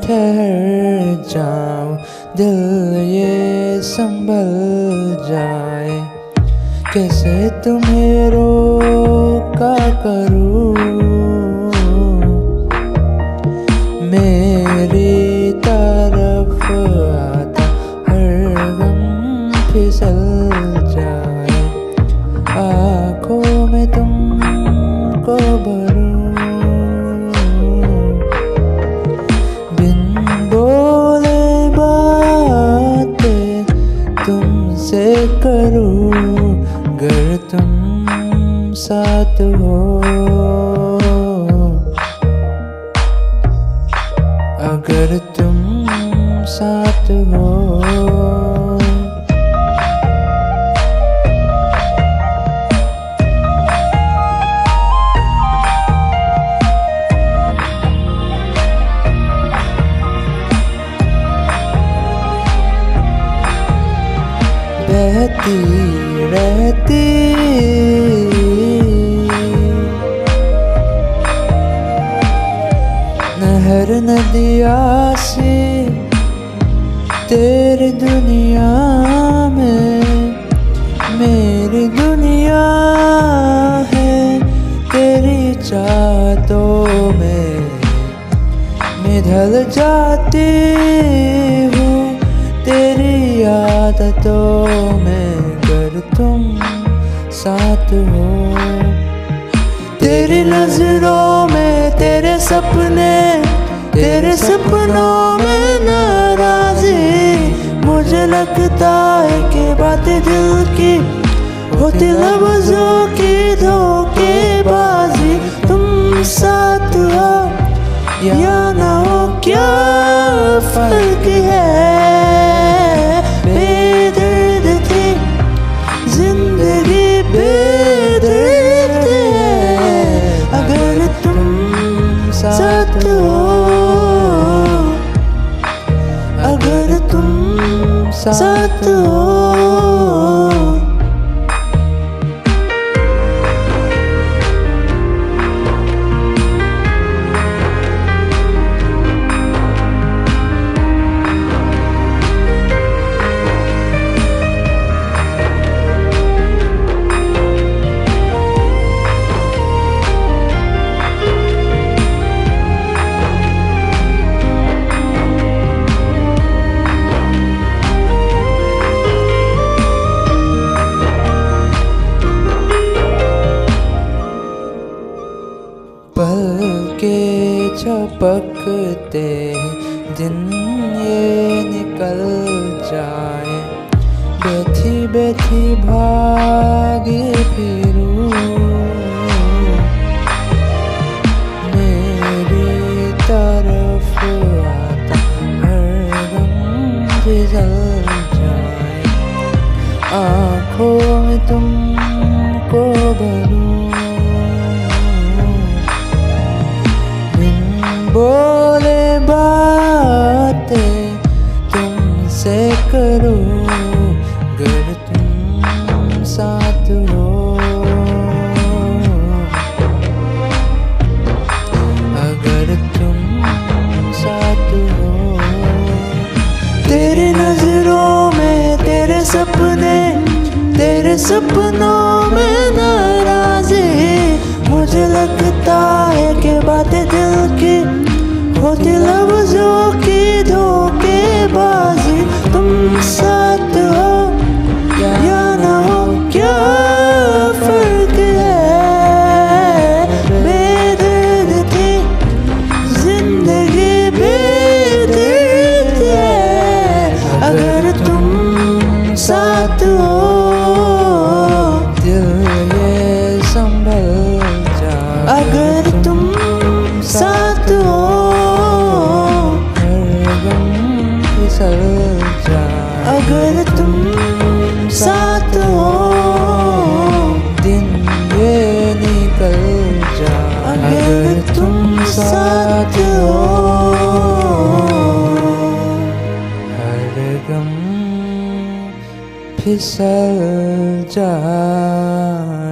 ठहर जाऊं, दिल ये संभल जाए। कैसे तुम्हें रोका करूं, मेरी तरफ आता हर गम फिसल जाए। आँखों में तुमको भरूं, बिन बोले बातें तुमसे करूं, अगर तुम साथ हो, अगर तुम साथ हो। बहती रहती नहर नदिया से तेरी दुनिया में, मेरी दुनिया है तेरी चाहतों में। मैं ढल जाती हूँ तेरी आदतों में, अगर तुम साथ हो। तेरी नजरों में तेरे सपने, तेरे सपनों में नाराजी। मुझे लगता है कि बातें दिल की होती लफ्जों की धोखेबाजी। तुम साथ हो या ना हो क्या फर्क है, बेदर्द थी जिंदगी बेदर्द है। अगर तुम साथ हो, अगर तुम साथ हो। पल के झपकते दिन ये निकल जाए, बैठी बैठी भागे फिरूं, मेरी तरफ आता हर गम फिसल जाए। आँखों में तुमको भरूं, बोले बातें तुमसे करूं, अगर तुम साथ हो, अगर तुम साथ हो। तेरी नजरों में तेरे सपने, तेरे सपनों में नाराजी। मुझे लगता है कि बातें दिल की होती लफ्जों की धोखेबाजी। तुम साथ हो या ना हो क्या फर्क है, बेदर्द थी जिंदगी बेदर्द है। अगर तुम साथ हो, दिल ये संभल जाए। अगर तुम साथ हो, फिसल जाए। अगर तुम साथ हो, दिन ये निकल जाए। अगर तुम साथ हो, हर गम फिसल जाए।